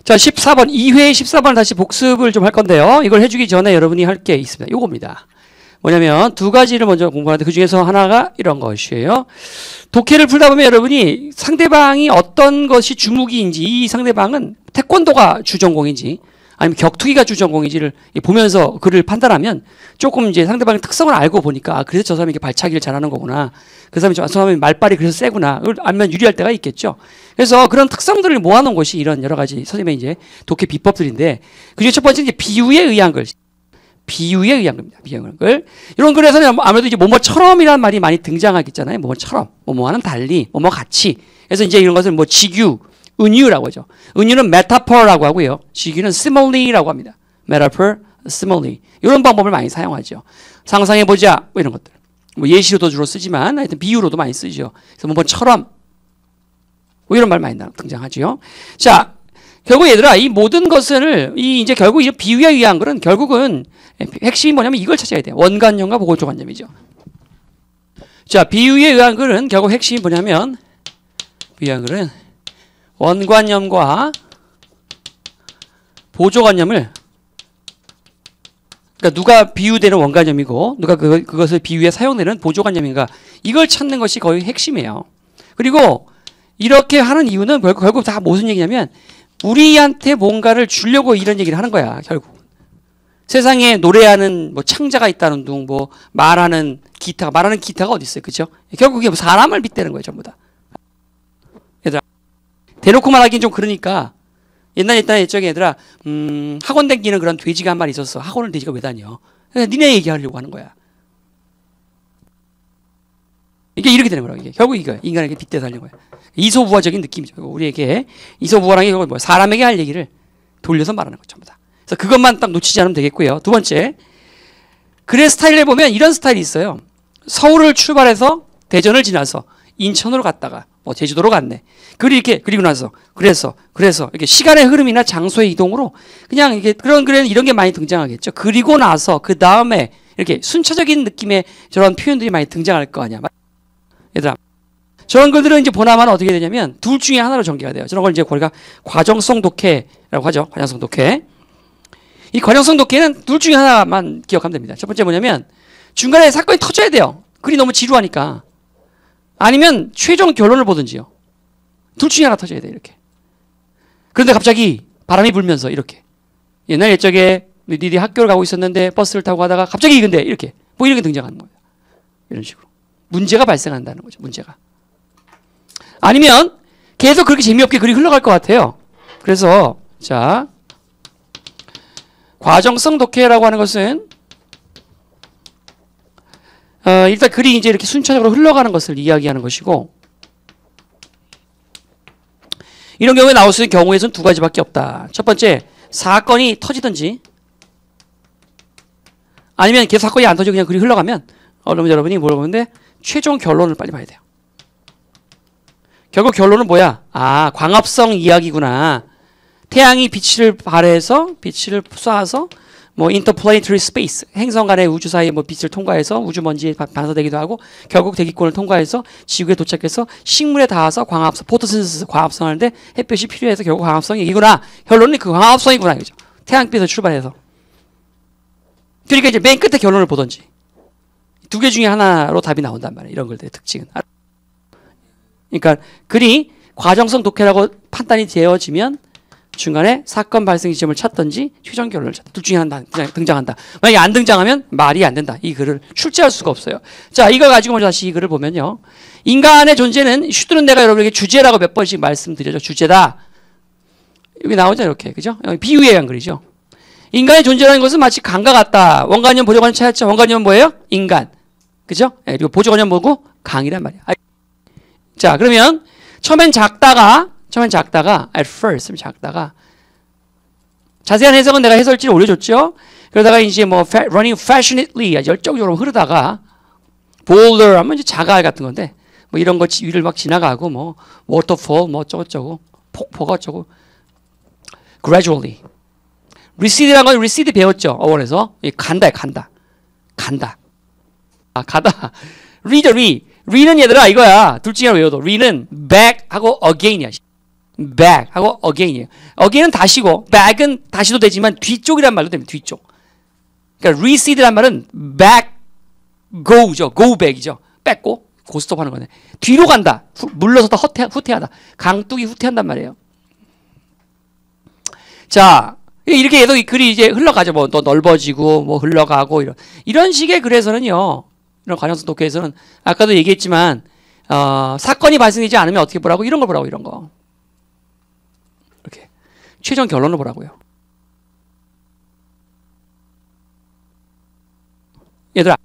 자, 14번, 2회 14번을 다시 복습을 좀 할 건데요. 이걸 해주기 전에 여러분이 할 게 있습니다. 요겁니다. 뭐냐면 두 가지를 먼저 공부하는데 그 중에서 하나가 이런 것이에요. 독해를 풀다 보면 여러분이 상대방이 어떤 것이 주무기인지, 이 상대방은 태권도가 주전공인지 아니면 격투기가 주전공인지를 보면서 그를 판단하면 조금 이제 상대방의 특성을 알고 보니까 그래서 저 사람이 이렇게 발차기를 잘하는 거구나. 그 사람이 저 사람이 말발이 그래서 세구나. 그걸 알면 유리할 때가 있겠죠. 그래서 그런 특성들을 모아놓은 것이 이런 여러 가지 선생님의 이제 독해 비법들인데 그중에 첫 번째는 이제 비유에 의한 글. 비유에 의한 겁니다. 비유에 의한 글. 이런 글에서는 아무래도 이제 뭐뭐처럼이라는 말이 많이 등장하겠잖아요. 뭐뭐처럼, 뭐뭐와는 달리, 뭐뭐 같이. 그래서 이제 이런 것을 뭐 직유, 은유라고 하죠. 은유는 metaphor라고 하고요. 직유는 simile라고 합니다. metaphor, simile. 이런 방법을 많이 사용하죠. 상상해보자, 뭐 이런 것들. 뭐 예시로도 주로 쓰지만 하여튼 비유로도 많이 쓰죠. 그래서 뭐뭐처럼, 뭐 이런 말 많이 등장하죠. 자, 결국 얘들아, 이 모든 것을, 이제 결국 이 비유에 의한 글은 결국은 핵심이 뭐냐면 이걸 찾아야 돼요. 원관념과 보조관념이죠. 자, 비유에 의한 글은 결국 핵심이 뭐냐면, 비유에 의한 글은 원관념과 보조관념을, 그러니까 누가 비유되는 원관념이고, 누가 그것을 비유에 사용되는 보조관념인가, 이걸 찾는 것이 거의 핵심이에요. 그리고 이렇게 하는 이유는 결국 다 무슨 얘기냐면, 우리한테 뭔가를 주려고 이런 얘기를 하는 거야, 결국. 세상에 노래하는 뭐 창자가 있다는 둥, 뭐 말하는 기타가 어디 있어요, 그죠? 결국 이게 사람을 빗대는 거예요, 전부 다. 얘들아, 대놓고 말하기는 좀 그러니까 옛날에 옛적에 얘들아, 학원 다니는 그런 돼지가 한 마리 있었어. 학원을 돼지가 왜 다녀? 그러니까 니네 얘기하려고 하는 거야. 이게 이렇게 되는 거라고, 이게. 결국 이거 인간에게 빗대서 하려는 거야. 이소부화적인 느낌이죠. 우리에게 이소부화라는 게 뭐 사람에게 할 얘기를 돌려서 말하는 거죠, 전부 다. 그래서 그것만 딱 놓치지 않으면 되겠고요. 두 번째, 글의 스타일을 보면 이런 스타일이 있어요. 서울을 출발해서 대전을 지나서 인천으로 갔다가 뭐 제주도로 갔네. 그리고 나서 그래서 이렇게 시간의 흐름이나 장소의 이동으로 그냥 이게 그런 글에는 이런 게 많이 등장하겠죠. 그리고 나서 그 다음에 이렇게 순차적인 느낌의 저런 표현들이 많이 등장할 거 아니야. 얘들아, 저런 글들은 이제 보나마는 어떻게 되냐면 둘 중에 하나로 전개가 돼요. 저런 걸 이제 우리가 과정성 독해라고 하죠. 과정성 독해. 이 과정성 독해는 둘 중에 하나만 기억하면 됩니다. 첫 번째 뭐냐면 중간에 사건이 터져야 돼요. 글이 너무 지루하니까. 아니면 최종 결론을 보든지요. 둘 중에 하나 터져야 돼요, 이렇게. 그런데 갑자기 바람이 불면서 이렇게. 옛날 옛적에 니들이 학교를 가고 있었는데 버스를 타고 가다가 갑자기 근데 이렇게. 뭐 이렇게 등장하는 거예요. 이런 식으로. 문제가 발생한다는 거죠, 문제가. 아니면 계속 그렇게 재미없게 글이 흘러갈 것 같아요. 그래서 자, 과정성 독해라고 하는 것은 일단 글이 이제 이렇게 순차적으로 흘러가는 것을 이야기하는 것이고, 이런 경우에 나올 수 있는 경우의 수는 두 가지밖에 없다. 첫 번째, 사건이 터지든지 아니면 계속 사건이 안 터지고 그냥 글이 흘러가면 여러분이 물어보는데 최종 결론을 빨리 봐야 돼요. 결국 결론은 뭐야? 아, 광합성 이야기구나. 태양이 빛을 발해서 빛을 쏴서 뭐 interplanetary space, 행성 간의 우주 사이에 뭐 빛을 통과해서 우주 먼지에 반사되기도 하고 결국 대기권을 통과해서 지구에 도착해서 식물에 닿아서 광합성, 포토신테시스 광합성하는데 햇볕이 필요해서 결국 광합성 얘기구나. 결론은 그 광합성이구나, 이거죠. 태양빛에서 출발해서. 그러니까 이제 맨 끝에 결론을 보든지 두 개 중에 하나로 답이 나온단 말이에요. 이런 글들의 특징은. 그러니까 글이 과정성 독해라고 판단이 되어지면 중간에 사건 발생 지점을 찾든지 최종 결론을 찾든지 둘 중에 하나 등장한다. 만약에 안 등장하면 말이 안 된다. 이 글을 출제할 수가 없어요. 자, 이걸 가지고 먼저 다시 이 글을 보면요. 인간의 존재는 슈드는 내가 여러분에게 주제라고 몇 번씩 말씀드렸죠. 주제다. 여기 나오죠, 이렇게. 그죠? 비유에 의한 글이죠. 인간의 존재라는 것은 마치 강과 같다. 원관념, 보조관념 찾았죠. 원관념은 뭐예요? 인간. 그죠? 그리고 보조관념 뭐고? 강이란 말이야. 자, 그러면 처음엔 작다가 at first 작다가 자세한 해석은 내가 해설지를 올려줬죠. 그러다가 이제 뭐 running passionately 열정적으로 흐르다가 boulder 하면 이제 자갈 같은 건데 뭐 이런 거 위를 막 지나가고 뭐 waterfall 뭐 어쩌고저쩌고 폭포가 어쩌고 gradually reced라는 건 recede 배웠죠. 어원에서 간다. 아, 가다. re는 얘들아 이거야. 둘 중에 하나 외워도 re는 back 하고 again이야. back 하고 again이에요. again은 다시고 back은 다시도 되지만 뒤쪽이란 말도 됩니다. 뒤쪽. 그러니까 receder란 말은 back go죠. go back이죠. 뺏고 고스톱하는 거네. 뒤로 간다. 물러서다 후퇴하다. 강둑이 후퇴한단 말이에요. 자, 이렇게 얘도 글이 이제 흘러가죠. 뭐 또 넓어지고 뭐 흘러가고 이런 식의 글에서는요. 이런 관형성 독해에서는 아까도 얘기했지만 사건이 발생되지 않으면 어떻게 보라고? 이런 걸 보라고. 이런 거. 이렇게 최종 결론을 보라고요. 얘들아,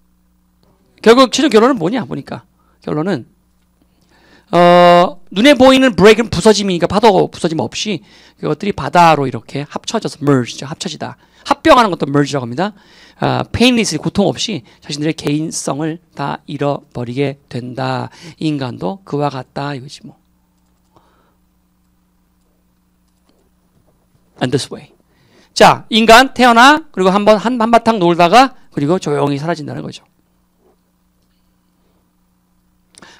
결국 최종 결론은 뭐냐 보니까 결론은 눈에 보이는 브레이크는 부서짐이니까 파도 부서짐 없이 그것들이 바다로 이렇게 합쳐져서 merge죠. 합쳐지다. 합병하는 것도 merge라고 합니다. painless 고통 없이 자신들의 개인성을 다 잃어버리게 된다. 인간도 그와 같다 이거지 뭐. And this way. 자, 인간 태어나 그리고 한바탕 놀다가 그리고 조용히 사라진다는 거죠.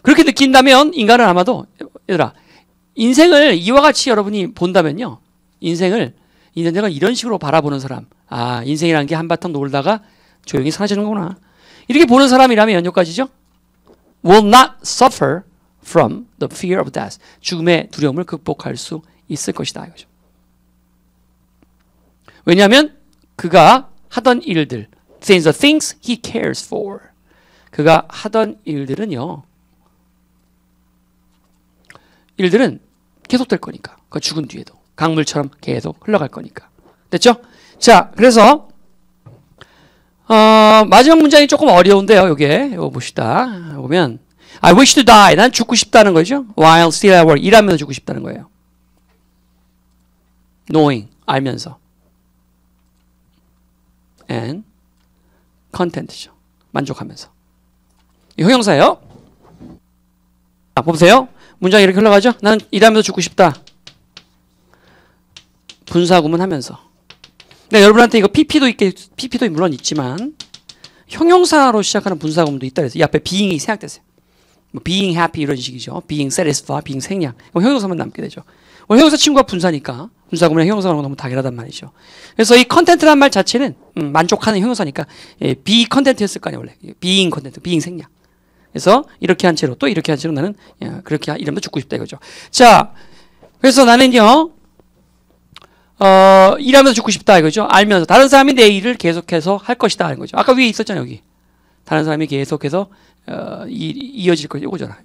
그렇게 느낀다면 인간은 아마도 얘들아 인생을 이와 같이 여러분이 본다면요. 인생은 이런 식으로 바라보는 사람. 아, 인생이라는 게 한바탕 놀다가 조용히 사라지는 거구나. 이렇게 보는 사람이라면 여기까지죠. Will not suffer from the fear of death. 죽음의 두려움을 극복할 수 있을 것이다. 이거죠. 왜냐하면 그가 하던 일들, the things he cares for. 그가 하던 일들은 계속될 거니까. 그 죽은 뒤에도 강물처럼 계속 흘러갈 거니까. 됐죠? 자, 그래서 마지막 문장이 조금 어려운데요. 이거 봅시다. 보면 I wish to die. 난 죽고 싶다는 거죠. While still at work. 일하면서 죽고 싶다는 거예요. Knowing. 알면서. And content죠. 만족하면서. 이 형용사예요. 자, 보세요. 문장이 이렇게 흘러가죠. 나는 일하면서 죽고 싶다. 분사구문하면서. 네, 여러분한테 이거 PP도 물론 있지만 형용사로 시작하는 분사구문도 있다 그래서 이 앞에 being이 생략됐어요. 뭐 being happy 이런 식이죠. being satisfied, being 생략. 형용사만 남게 되죠. 형용사 친구가 분사니까 분사구문에 형용사가 너무 당연하단 말이죠. 그래서 이 content라는 말 자체는 만족하는 형용사니까 be content였을 거 아니에요. 원래 being content, being 생략. 그래서 이렇게 한 채로 또 이렇게 한 채로 나는 그렇게 이러면 죽고 싶다 이거죠. 자, 그래서 나는요 일하면서 죽고 싶다 이거죠. 알면서 다른 사람이 내 일을 계속해서 할 것이다 하는 거죠. 아까 위에 있었잖아요. 여기 다른 사람이 계속해서 이어질 거 이거잖아.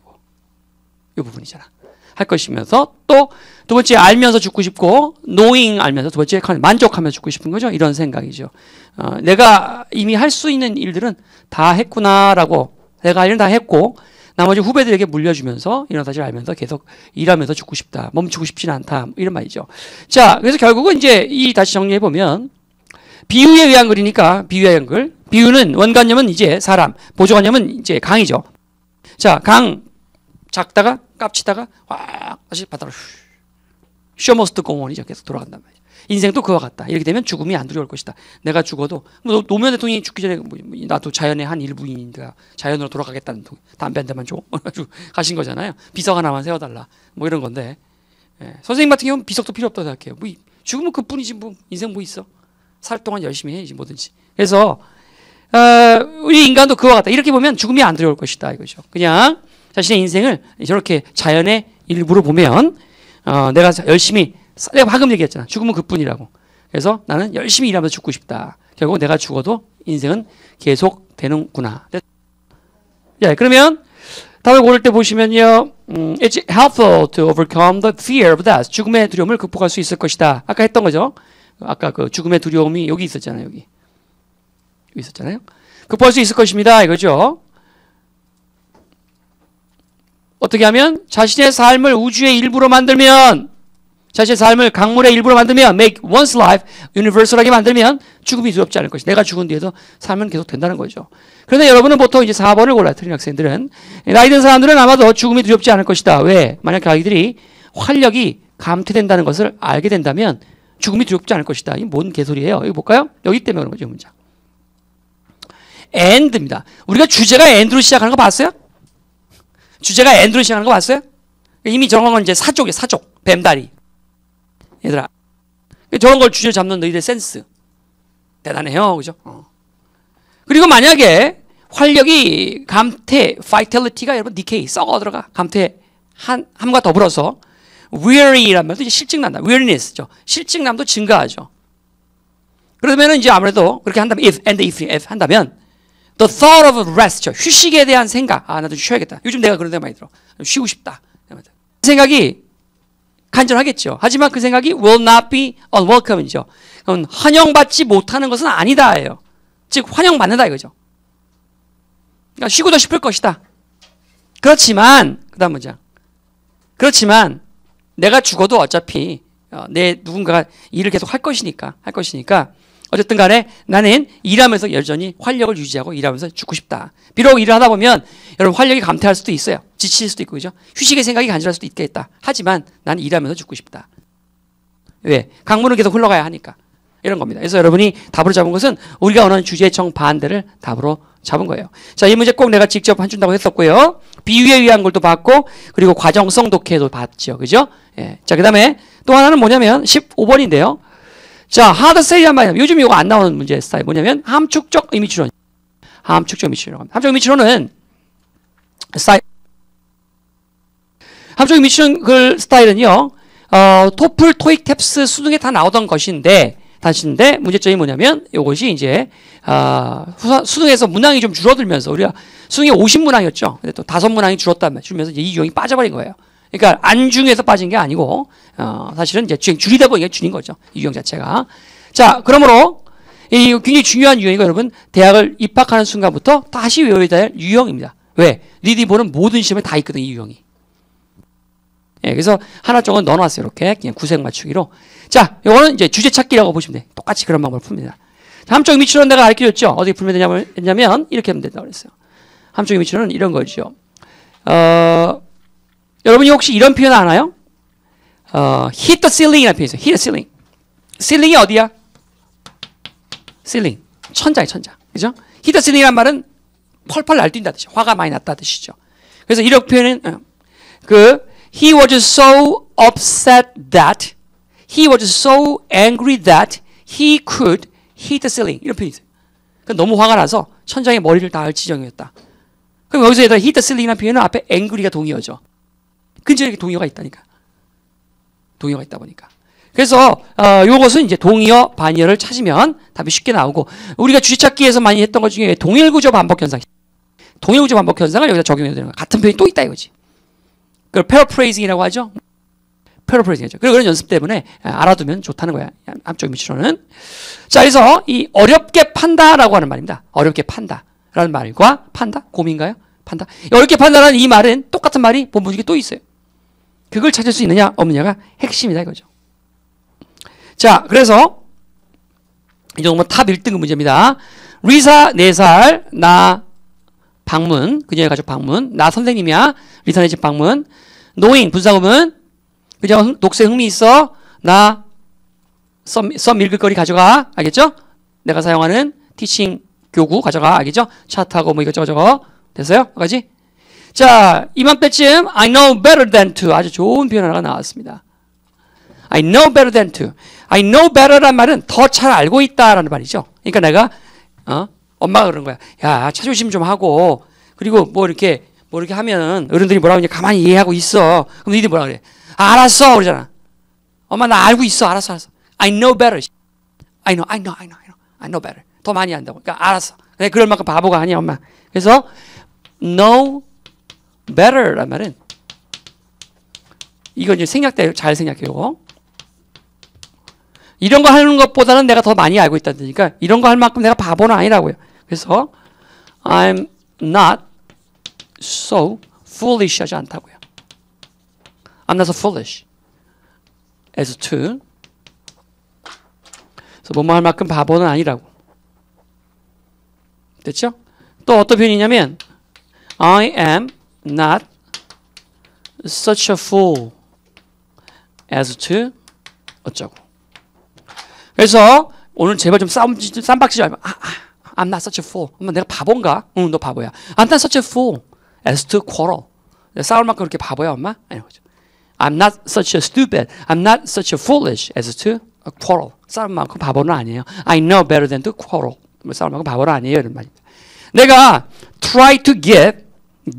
이 부분이잖아. 할 것이면서 또 두 번째 알면서 죽고 싶고 knowing 알면서 두 번째 만족하면서 죽고 싶은 거죠. 이런 생각이죠. 내가 이미 할 수 있는 일들은 다 했구나라고 내가 할 일은 다 했고 나머지 후배들에게 물려주면서 이런 사실을 알면서 계속 일하면서 죽고 싶다. 멈추고 싶지는 않다. 이런 말이죠. 자, 그래서 결국은 이제 다시 정리해 보면 비유에 의한 글이니까 비유에 의한 글. 비유는 원관념은 이제 사람, 보조관념은 이제 강이죠. 자, 강 작다가 깝치다가 와 다시 바다로 쇼머스트 공원이죠. 계속 돌아간단 말이죠. 인생도 그와 같다. 이렇게 되면 죽음이 안 두려울 것이다. 내가 죽어도 노무현 대통령이 죽기 전에 나도 자연의 한 일부인이니까 자연으로 돌아가겠다는 담배 한 대만 줘 가신 거잖아요. 비석 하나만 세워달라. 뭐 이런 건데 선생님 같은 경우는 비석도 필요 없다고 생각해요. 뭐 죽으면 그뿐이지 뭐 인생 뭐 있어. 살 동안 열심히 해야지 뭐든지. 그래서 우리 인간도 그와 같다. 이렇게 보면 죽음이 안 두려울 것이다 이거죠. 그냥 자신의 인생을 저렇게 자연의 일부로 보면 내가 열심히 내가 방금 얘기했잖아. 죽으면 그뿐이라고. 그래서 나는 열심히 일하면서 죽고 싶다. 결국 내가 죽어도 인생은 계속 되는구나. 자, 그러면 답을 고를 때 보시면요. It's helpful to overcome the fear of death. 죽음의 두려움을 극복할 수 있을 것이다. 아까 했던 거죠. 아까 그 죽음의 두려움이 여기 있었잖아요. 여기 있었잖아요. 극복할 수 있을 것입니다. 이거죠. 어떻게 하면 자신의 삶을 우주의 일부로 만들면 자신의 삶을 강물의 일부로 만들면 make one's life universal하게 만들면 죽음이 두렵지 않을 것이다. 내가 죽은 뒤에도 삶은 계속 된다는 거죠. 그런데 여러분은 보통 이제 4번을 골라요. 틀린 학생들은. 나이 든 사람들은 아마도 죽음이 두렵지 않을 것이다. 왜? 만약 자기들이 활력이 감퇴된다는 것을 알게 된다면 죽음이 두렵지 않을 것이다. 이게 뭔 개소리예요? 여기 볼까요? 여기 때문에 그런 거죠. 문장. and입니다. 우리가 주제가 and로 시작하는 거 봤어요? 주제가 and로 시작하는 거 봤어요? 이미 정한 건 이제 사족이에요. 사족. 뱀다리. 얘들아. 저런 걸 주제 잡는 너희들 센스. 대단해요. 그죠? 그리고 만약에 활력이 감퇴, vitality가 여러분 decay, 썩어 들어가. 감퇴 함과 더불어서 weary란 말도 이제 실증난다. weariness죠. 실증남도 증가하죠. 그러면 이제 아무래도 그렇게 한다면 if 한다면 the thought of rest, 휴식에 대한 생각. 아, 나도 쉬어야겠다. 요즘 내가 그런 데 많이 들어. 쉬고 싶다. 생각이 간절하겠죠. 하지만 그 생각이 will not be unwelcome이죠. 그건 환영받지 못하는 것은 아니다예요. 즉 환영받는다 이거죠. 그러니까 쉬고도 싶을 것이다. 그렇지만 그다음 문장. 그렇지만 내가 죽어도 어차피 내 누군가가 일을 계속 할 것이니까 어쨌든 간에 나는 일하면서 여전히 활력을 유지하고 일하면서 죽고 싶다. 비록 일을 하다 보면 여러분 활력이 감퇴할 수도 있어요. 지칠 수도 있고 그죠? 휴식의 생각이 간절할 수도 있겠다. 하지만 나는 일하면서 죽고 싶다. 왜? 강물은 계속 흘러가야 하니까. 이런 겁니다. 그래서 여러분이 답으로 잡은 것은 우리가 원하는 주제의 정반대를 답으로 잡은 거예요. 자, 이 문제 꼭 내가 직접 해준다고 했었고요. 비유에 의한 걸도 봤고 그리고 과정성 독해도 봤죠. 그죠? 예. 자, 그 다음에 또 하나는 뭐냐면 15번인데요. 자, hard say란 말이야. 요즘 이거 안 나오는 문제 스타일 뭐냐면 함축적 의미 추론. 함축적 의미 추론. 함축적 의미 추론은 함축적 의미 추론 그 스타일은요. 토플, 토익, 탭스 수능에 다 나오던 것인데 문제점이 뭐냐면 이것이 이제 수능에서 문항이 좀 줄어들면서 우리가 수능에 50문항이었죠. 근데 또 5문항이 줄면서 이제 이 유형이 빠져버린 거예요. 그러니까 안중에서 빠진 게 아니고 사실은 이제 줄이다 보니까 줄인 거죠. 이 유형 자체가. 자, 그러므로 이 굉장히 중요한 유형이고 여러분 대학을 입학하는 순간부터 다시 외워야 될 유형입니다. 왜? 니들이 보는 모든 시험에 다 있거든 이 유형이. 예, 그래서 하나 쪽은 넣어놨어요. 이렇게 그냥 구색 맞추기로. 자, 이거는 이제 주제 찾기라고 보시면 돼. 똑같이 그런 방법을 풉니다. 함축 미추론 내가 가르쳐줬죠. 어떻게 풀면 되냐면 이렇게 하면 된다고 그랬어요. 함축 미추론은 이런 거죠. 여러분이 혹시 이런 표현 아나요? hit the ceiling이라는 표현이 있어요. hit the ceiling. ceiling이 어디야? ceiling. 천장이 천장. 그죠? hit the ceiling이란 말은 펄펄 날뛴다 뜻이죠. 화가 많이 났다 뜻이죠. 그래서 이런 표현은 he was so upset that he was so angry that he could hit the ceiling. 이런 표현이 있어요. 그러니까 너무 화가 나서 천장에 머리를 닿을 지경이었다. 그럼 여기서 얘들아 hit the ceiling이라는 표현은 앞에 angry가 동의어죠. 근처에 이렇게 동의어가 있다니까. 동의어가 있다 보니까. 그래서 요것은 이제 동의어, 반의어를 찾으면 답이 쉽게 나오고 우리가 주제찾기에서 많이 했던 것 중에 동일구조 반복 현상. 동일구조 반복 현상을 여기다 적용해야 되는 거야. 같은 표현이 또 있다 이거지. 그걸 paraphrasing이라고 하죠. paraphrasing이죠. 그리고 그런 연습 때문에 알아두면 좋다는 거야. 함축 미추론은. 자, 그래서 이 어렵게 판다라고 하는 말입니다. 어렵게 판다라는 말과 판다? 곰인가요? 판다? 어렵게 판다라는 이 말은 똑같은 말이 본문 중에 또 있어요. 그걸 찾을 수 있느냐 없느냐가 핵심이다 이거죠. 자, 그래서 이 정도면 탑 1등급 문제입니다. 리사 4살, 나 방문, 그녀의 가족 방문, 나 선생님이야, 리사네 집 방문, 노잉 분사구문, 그죠? 독서에 흥미 있어, 나 썸 읽을 거리 가져가, 알겠죠? 내가 사용하는 티칭 교구 가져가, 알겠죠? 차 타고 뭐 이것저것 저거 됐어요? 까지? 자, 이맘때쯤 I know better than to 아주 좋은 표현 하나가 나왔습니다. I know better than to. I know better란 말은 더 잘 알고 있다라는 말이죠. 그러니까 내가 엄마가 그런 거야. 야, 차조심 좀 하고 그리고 뭐 이렇게 하면 어른들이 뭐라고 하냐 가만히 이해하고 있어. 그럼 니들 뭐라 그래? 알았어 그러잖아. 엄마 나 알고 있어. 알았어. I know better. I know better. 더 많이 안다고. 그러니까 알았어. 내가 그럴 만큼 바보가 아니야 엄마. 그래서 know better란 말은 이건 이제 생략돼요. 잘 생략해요. 이런 거 하는 것보다는 내가 더 많이 알고 있다는 뜻이니까 이런 거 할 만큼 내가 바보는 아니라고요. 그래서 I'm not so foolish 하지 않다고요. I'm not so foolish as to 그래서 뭐뭐 할 만큼 바보는 아니라고. 됐죠? 또 어떤 표현이냐면 I am not such a fool as to 어쩌고. 그래서 오늘 제발 좀 쌈박지지 말고 I'm not such a fool. 엄마 내가 바본가? 응, 너 바보야. I'm not such a fool as to quarrel. 싸울 만큼 그렇게 바보야 엄마? 아니, I'm not such a stupid, I'm not such a foolish as to quarrel. 싸울 만큼 바보는 아니에요. I know better than to quarrel. 싸울 만큼 바보는 아니에요. 이런 말입니다. 내가 try to give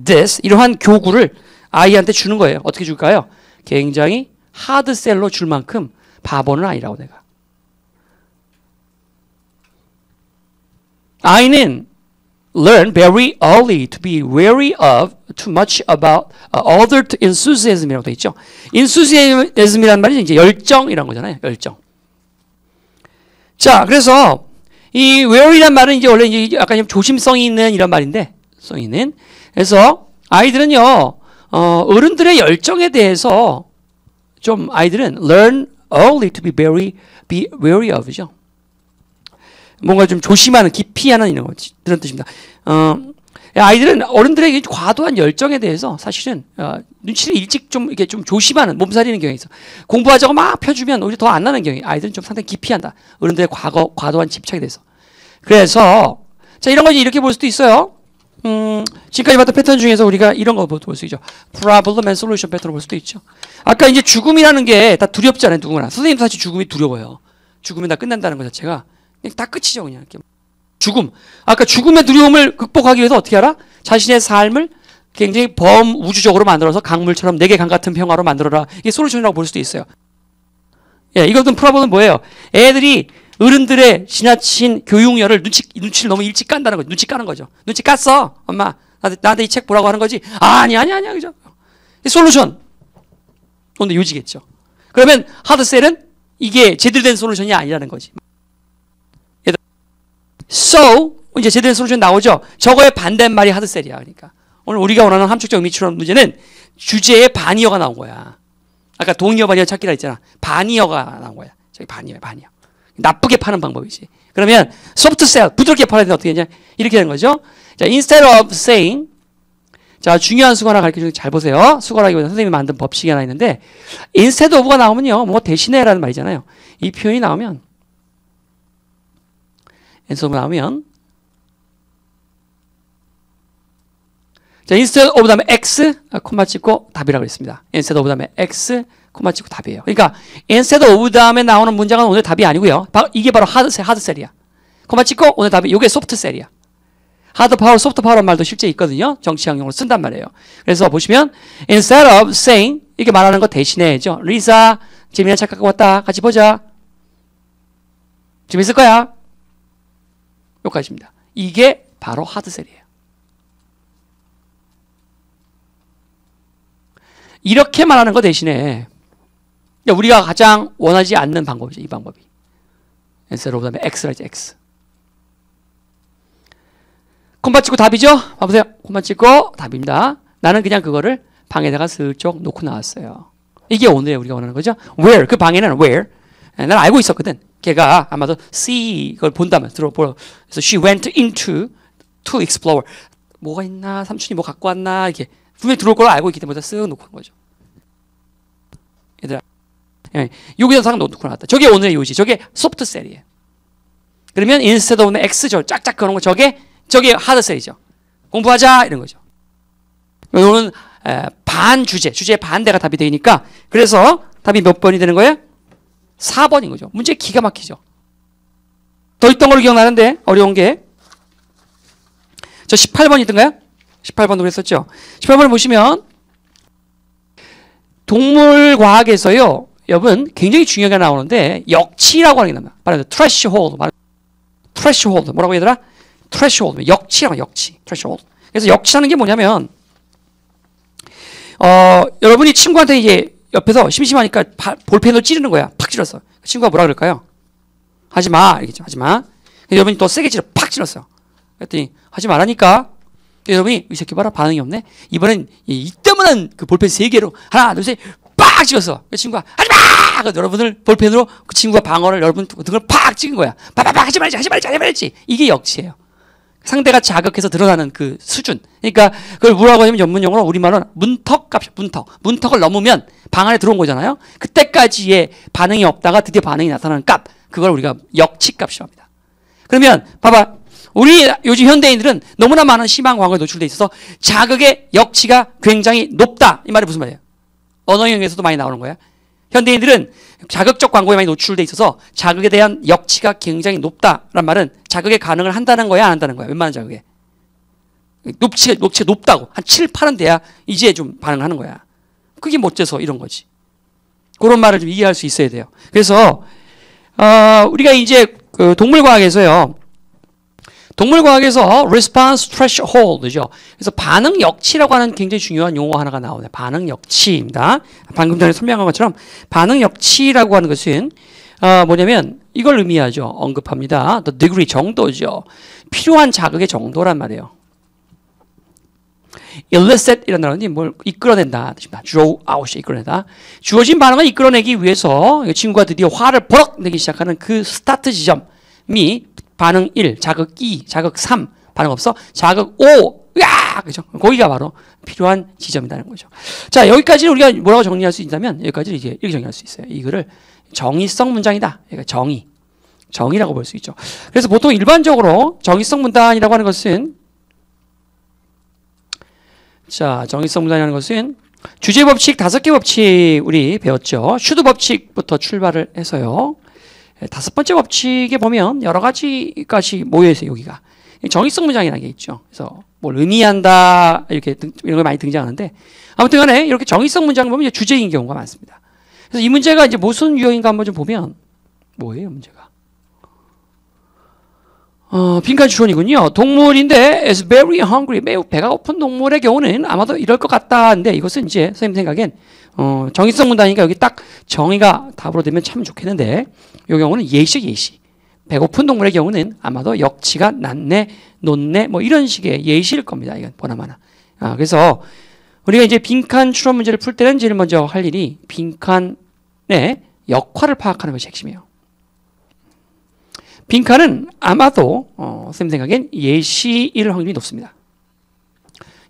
this, 이러한 교구를 아이한테 주는 거예요. 어떻게 줄까요? 굉장히 하드셀로 줄 만큼 바보는 아니라고 내가. 아이는 learn very early to be wary of too much about other enthusiasm이라고 돼 있죠. enthusiasm이라는 말이 이제 열정이란 거잖아요. 열정. 자, 그래서 이 wary란 말은 이제 원래 이제 약간 조심성이 있는 이런 말인데, 성이 있는. 그래서 아이들은요, 어른들의 열정에 대해서 좀 아이들은 learn early to be wary of죠. 뭔가 좀 조심하는, 기피하는 이런 뜻입니다. 아이들은 어른들에게 과도한 열정에 대해서 사실은 눈치를 일찍 좀 이렇게 좀 조심하는, 몸살이는 경향이 있어. 공부하자고 막 펴주면 오히려 더 안 나는 경향이. 아이들은 좀 상당히 기피한다. 어른들의 과도한 집착에 대해서. 그래서 자, 이런 거 이렇게 볼 수도 있어요. 지금까지 봤던 패턴 중에서 우리가 이런 거 볼 수 있죠. Problem and solution 패턴을 볼 수도 있죠. 아까 이제 죽음이라는 게 다 두렵잖아요, 누구나. 선생님도 사실 죽음이 두려워요. 죽으면 다 끝난다는 것 자체가 그냥 다 끝이죠, 그냥. 죽음. 아까 죽음의 두려움을 극복하기 위해서 어떻게 하라? 자신의 삶을 굉장히 범우주적으로 만들어서 강물처럼 내게 강 같은 평화로 만들어라. 이게 솔루션이라고 볼 수도 있어요. 예, 이것은 프로블은 뭐예요? 애들이 어른들의 지나친 교육열을 눈치를 너무 일찍 깐다는 거죠. 눈치 까는 거죠. 눈치 깠어. 엄마, 나한테 이 책 보라고 하는 거지. 아니야. 그죠? 솔루션. 오늘 요지겠죠. 그러면 하드셀은 이게 제대로 된 솔루션이 아니라는 거지. So, 이제 제대로 된 솔루션 나오죠. 저거의 반대말이 하드셀이야. 그러니까. 오늘 우리가 원하는 함축적 의미 추론 문제는 주제에 반이어가 나온 거야. 아까 동의어 반이어 찾기라 했잖아. 반이어가 나온 거야. 저기 반이어. 나쁘게 파는 방법이지. 그러면 소프트 셀, 부드럽게 팔아야 되는데 어떻게 하냐? 이렇게 되는 거죠. 자, instead of saying, 자, 중요한 수거 하나 가르쳐주는 잘 보세요. 수거라기보다 선생님이 만든 법칙이 하나 있는데, instead of가 나오면요, 뭐 대신에라는 말이잖아요. 이 표현이 나오면, instead of 나오면, 자, instead of 다음에 x, 콤마 찍고 답이라고 했습니다. instead of 다음에 x, 콤마 찍고 답이에요. 그러니까 instead of 다음에 나오는 문장은 오늘 답이 아니고요. 이게 바로 하드셀이야. 콤마 찍고 오늘 답이 이게 소프트셀이야. 하드 파워, 소프트 파워라는 말도 실제 있거든요. 정치학용으로 쓴단 말이에요. 그래서 보시면 instead of saying 이렇게 말하는 거 대신에죠. 리사, 재민아 책 갖고 왔다. 같이 보자. 재밌을 거야. 여기까지입니다. 이게 바로 하드셀이에요. 이렇게 말하는 거 대신에 우리가 가장 원하지 않는 방법이죠. 이 방법이. instead of 다음에 x라 이제 x. 콤마 찍고 답이죠? 봐보세요. 콤마 찍고 답입니다. 나는 그냥 그거를 방에다가 슬쩍 놓고 나왔어요. 이게 오늘 우리가 원하는 거죠. where, 그 방에는 where. 난 알고 있었거든. 걔가 아마도 see 그걸 본다면 들어보러. 그래서 she went into to explore. 뭐가 있나? 삼촌이 뭐 갖고 왔나? 이렇게 분명히 들어올 걸 알고 있기 때문에 쓱 놓고 한 거죠. 얘들아, 여기서 상 놓고 나왔다. 저게 오늘의 요지. 저게 소프트셀이에요. 그러면 instead of는 x죠. 짝짝 그런 거. 저게 하드셀이죠. 공부하자 이런 거죠. 오늘은 반 주제의 반대가 답이 되니까 그래서 답이 몇 번이 되는 거예요? 4번인 거죠. 문제 기가 막히죠. 더 있던 걸로 기억나는데 어려운 게 저 18번 있던가요? 18번도 그랬었죠. 18번을 보시면 동물과학에서요, 여러분 굉장히 중요하게 나오는데 역치라고 하는 게 나옵니다. 말하자면 threshold. threshold 뭐라고 얘들아? threshold 역치라고 역치. threshold. 그래서 역치라는 게 뭐냐면 여러분이 친구한테 이제 옆에서 심심하니까 볼펜으로 찌르는 거야. 팍 찔렀어. 그 친구가 뭐라 그럴까요? 하지 마. 이러겠죠. 하지 마. 여러분이 또 세게 팍 찔렀어요. 그랬더니 하지 말라니까. 여러분이 이 새끼 봐라 반응이 없네. 이번엔 이때만한 그 볼펜 3개로 하나 둘 셋 빡 찍었어. 그 친구가 하지 마. 여러분을 볼펜으로 그 친구가 방어를 여러분 등을 팍 찍은 거야. 빠바박 하지 말지. 이게 역치예요. 상대가 자극해서 드러나는 그 수준. 그러니까 그걸 뭐라고 하냐면 전문용어로 우리말은 문턱 값이야. 문턱을 넘으면 방 안에 들어온 거잖아요. 그때까지의 반응이 없다가 드디어 반응이 나타나는 값. 그걸 우리가 역치 값이라고 합니다. 그러면 봐봐. 우리 요즘 현대인들은 너무나 많은 심한 광고에 노출돼 있어서 자극의 역치가 굉장히 높다. 이 말이 무슨 말이에요? 언어 영역에서도 많이 나오는 거야. 현대인들은 자극적 광고에 많이 노출돼 있어서 자극에 대한 역치가 굉장히 높다란 말은 자극에 반응을 한다는 거야, 안 한다는 거야? 웬만한 자극에. 높이가 높다고. 한 7, 8은 돼야 이제 좀 반응하는 거야. 그게 뭐 어째서 이런 거지. 그런 말을 좀 이해할 수 있어야 돼요. 그래서 우리가 이제 그 동물과학에서 response threshold죠. 그래서 반응 역치라고 하는 굉장히 중요한 용어 하나가 나오네요. 반응 역치입니다. 방금 전에 설명한 것처럼 반응 역치라고 하는 것은 뭐냐면 이걸 의미하죠. 언급합니다. The degree 정도죠. 필요한 자극의 정도란 말이에요. elicit 이라는 단어는 뭘 이끌어낸다 뜻입니다. draw out 이끌어내다. 주어진 반응을 이끌어내기 위해서 이 친구가 드디어 화를 버럭 내기 시작하는 그 스타트 지점이 반응 1, 자극 2, 자극 3, 반응 없어. 자극 5, 으아! 그죠? 거기가 바로 필요한 지점이라는 거죠. 자, 여기까지 우리가 뭐라고 정리할 수 있다면, 여기까지 이제 이렇게 정리할 수 있어요. 이거를 정의성 문장이다. 그러니까 정의라고 볼 수 있죠. 그래서 보통 일반적으로 정의성 문단이라고 하는 것은, 자, 정의성 문단이라는 것은 주제 법칙 5개 법칙 우리 배웠죠. 슈드 법칙부터 출발을 해서요. 5번째 법칙에 보면 여러 가지까지 모여 있어요. 여기가 정의성 문장이라는 게 있죠. 그래서 뭘 의미한다 이렇게 이런 거 많이 등장하는데 아무튼간에 이렇게 정의성 문장을 보면 이제 주제인 경우가 많습니다. 그래서 이 문제가 이제 무슨 유형인가 한번 좀 보면 뭐예요 문제가? 빈칸 추론이군요. 동물인데 is very hungry 매우 배가 고픈 동물의 경우는 아마도 이럴 것 같다는데 이것은 이제 선생님 생각엔 정의성 문단이니까 여기 딱 정의가 답으로 되면 참 좋겠는데 이 경우는 예시. 배고픈 동물의 경우는 아마도 역치가 낮네, 높네 뭐 이런 식의 예시일 겁니다. 이건 보나마나. 그래서 우리가 이제 빈칸 추론 문제를 풀 때는 제일 먼저 할 일이 빈칸의 역할을 파악하는 것이 핵심이에요. 빈칸은 아마도 선생님 생각엔 예시일 확률이 높습니다.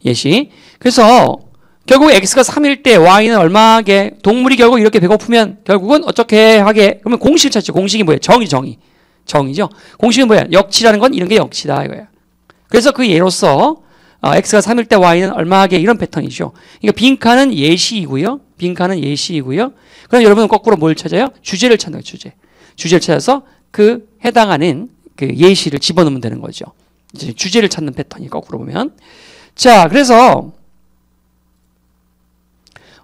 예시. 그래서 결국 x가 3일 때 y는 얼마게 동물이 결국 이렇게 배고프면 결국은 어떻게 하게 그러면 공식을 찾죠. 공식이 뭐예요? 정의죠. 공식은 뭐야? 역치라는 건 이런 게 역치다 이거야. 그래서 그 예로서 x가 3일 때 y는 얼마게 이런 패턴이죠. 그러니까 빈칸은 예시이고요. 그럼 여러분은 거꾸로 뭘 찾아요? 주제를 찾는 거예요. 주제를 찾아서 그 해당하는 그 예시를 집어넣으면 되는 거죠. 이제 주제를 찾는 패턴이 거꾸로 보면. 자, 그래서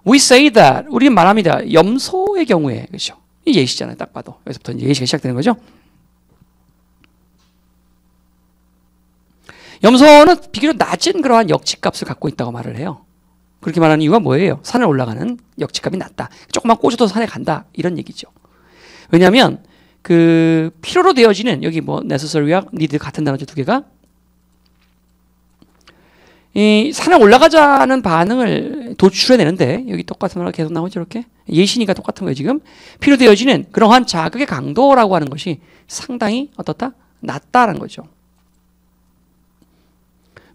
we say that 우리는 말합니다. 염소의 경우에 그렇죠. 이 예시잖아요. 딱 봐도 여기서부터 이제 예시가 시작되는 거죠. 염소는 비교적 낮은 그러한 역치값을 갖고 있다고 말을 해요. 그렇게 말하는 이유가 뭐예요? 산을 올라가는 역치값이 낮다. 조금만 꽂아도 산에 간다. 이런 얘기죠. 왜냐하면 그 필요로 되어지는 여기 뭐 necessary와 need 같은 단어죠. 두 개가 이 산에 올라가자는 반응을 도출해내는데 여기 똑같은 단어가 계속 나오죠. 이렇게 예시니까 똑같은 거예요. 지금 필요되어지는 그러한 자극의 강도라고 하는 것이 상당히 어떻다? 낮다라는 거죠.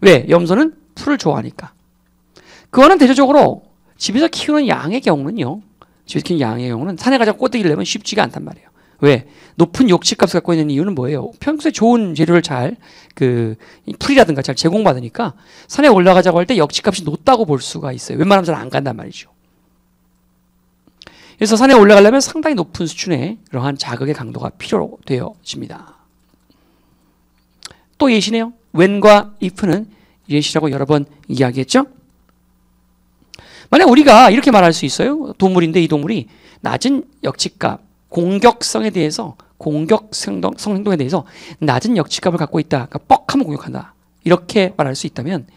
왜? 염소는 풀을 좋아하니까. 그거는 대체적으로 집에서 키우는 양의 경우는요. 집에서 키우는 양의 경우는 산에 가서 꼬드기를 내면 쉽지가 않단 말이에요. 왜? 높은 역치값을 갖고 있는 이유는 뭐예요? 평소에 좋은 재료를 잘 풀이라든가 잘 제공받으니까 산에 올라가자고 할 때 역치값이 높다고 볼 수가 있어요. 웬만하면 잘 안 간단 말이죠. 그래서 산에 올라가려면 상당히 높은 수준의 그러한 자극의 강도가 필요되어집니다. 또 예시네요. when과 if는 예시라고 여러 번 이야기했죠. 만약 우리가 이렇게 말할 수 있어요. 동물인데 이 동물이 낮은 역치값 공격성 행동에 대해서 낮은 역치값을 갖고 있다. 그러니까 뻑하면 공격한다. 이렇게 말할 수 있다면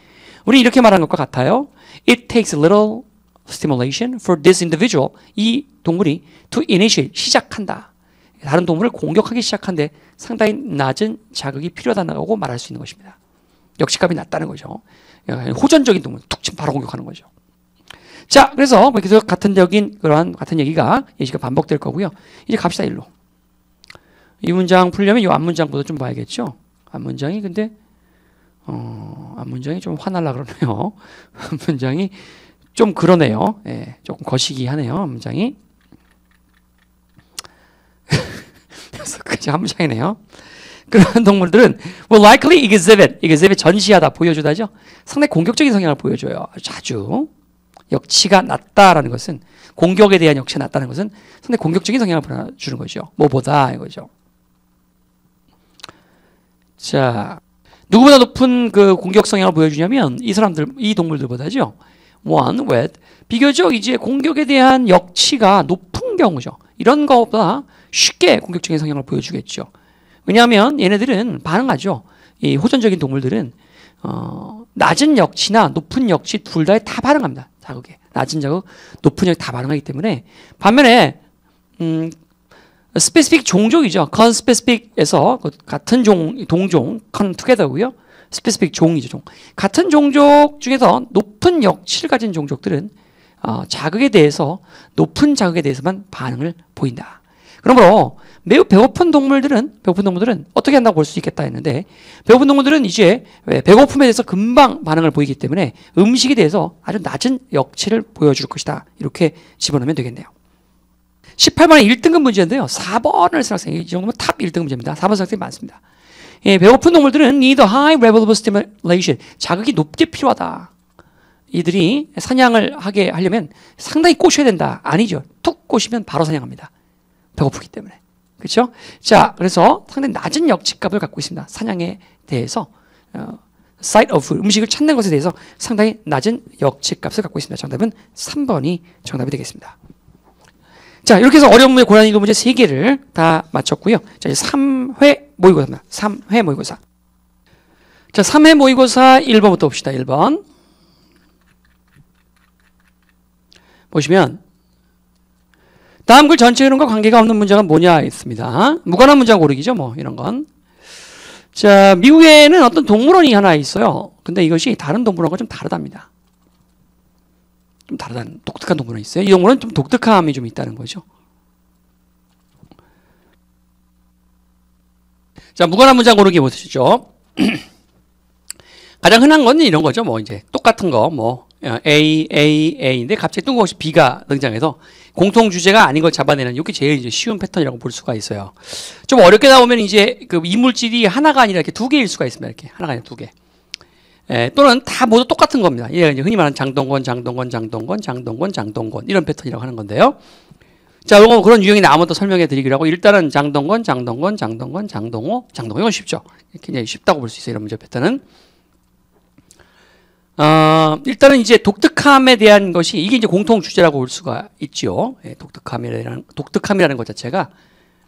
우리 이렇게 말하는 것과 같아요. It takes little stimulation for this individual. 이 동물이 to initiate, 시작한다. 다른 동물을 공격하기 시작한데 상당히 낮은 자극이 필요하다고 말할 수 있는 것입니다. 역치값이 낮다는 거죠. 호전적인 동물, 툭 치면 바로 공격하는 거죠. 자, 그래서 계속 같은 얘기가 예시가 반복될 거고요. 이제 갑시다 일로. 이 문장 풀려면 이 앞문장보다 좀 봐야겠죠. 앞문장이 근데 앞문장이 좀 화날라 그러네요. 앞문장이 좀 그러네요. 예, 조금 거시기하네요. 앞문장이. 그래서 그게 앞문장이네요. 그런 동물들은 will likely exhibit 전시하다, 보여주다죠. 상당히 공격적인 성향을 보여줘요. 자주. 역치가 낮다라는 것은 공격에 대한 역치가 낮다는 것은 상당히 공격적인 성향을 보여주는 거죠. 뭐보다 이거죠. 자, 누구보다 높은 그 공격 성향을 보여주냐면 이 사람들, 이 동물들보다죠. one with 비교적 이제 공격에 대한 역치가 높은 경우죠. 이런 것보다 쉽게 공격적인 성향을 보여주겠죠. 왜냐하면 얘네들은 반응하죠. 이 호전적인 동물들은 낮은 역치나 높은 역치 둘 다에 다 반응합니다. 자극에. 낮은 자극, 높은 자극 다 반응하기 때문에 반면에 스페시픽 종족이죠. conspecific에서 같은 동종 con together고요. 스페시픽 종이죠. 종. 같은 종족 중에서 높은 역치를 가진 종족들은 자극에 대해서 높은 자극에 대해서만 반응을 보인다. 그러므로 매우 배고픈 동물들은 어떻게 한다고 볼 수 있겠다 했는데 배고픈 동물들은 이제 배고픔에 대해서 금방 반응을 보이기 때문에 음식에 대해서 아주 낮은 역치를 보여줄 것이다. 이렇게 집어넣으면 되겠네요. 18번의 1등급 문제인데요. 4번을 쓴 학생이 이 정도면 탑 1등급 문제입니다. 4번 학생이 많습니다. 예, 배고픈 동물들은 need a high level of stimulation. 자극이 높게 필요하다. 이들이 사냥을 하게 하려면 상당히 꼬셔야 된다. 아니죠. 툭 꼬시면 바로 사냥합니다. 배고프기 때문에. 그렇죠? 자, 그래서 상당히 낮은 역치값을 갖고 있습니다. 사냥에 대해서 sight of food, 음식을 찾는 것에 대해서 상당히 낮은 역치값을 갖고 있습니다. 정답은 3번이 정답이 되겠습니다. 자, 이렇게 해서 어려운 문제, 고난이도 문제 3개를 다 마쳤고요. 자, 이제 3회 모의고사입니다. 3회 모의고사. 자, 3회 모의고사 1번부터 봅시다. 1번. 보시면 다음 글 전체 흐름과 관계가 없는 문제가 뭐냐 있습니다. 무관한 문장 고르기죠. 뭐 이런 건. 자, 미국에는 어떤 동물원이 하나 있어요. 근데 이것이 다른 동물원과 좀 다르답니다. 좀 다르다는 독특한 동물원이 있어요. 이 동물은 좀 독특함이 좀 있다는 거죠. 자, 무관한 문장 고르기 보시죠. 가장 흔한 건 이런 거죠. 뭐 이제 똑같은 거 뭐 A인데 갑자기 뜬금없이 B가 등장해서 공통 주제가 아닌 걸 잡아내는 이게 제일 이제 쉬운 패턴이라고 볼 수가 있어요. 좀 어렵게 나오면 이제 그 이물질이 하나가 아니라 이렇게 두 개일 수가 있습니다. 이렇게 하나가 아니라 두 개. 또는 다 모두 똑같은 겁니다. 얘가 이제 흔히 말하는 장동건 이런 패턴이라고 하는 건데요. 자, 이거 그런 유형이 나오면 또 설명해 드리기로 하고 일단은 장동건, 장동호 이건 쉽죠. 굉장히 쉽다고 볼 수 있어요. 이런 문제 패턴은. 일단은 이제 독특함에 대한 것이 이게 이제 공통 주제라고 볼 수가 있죠. 예, 독특함이라는 것 자체가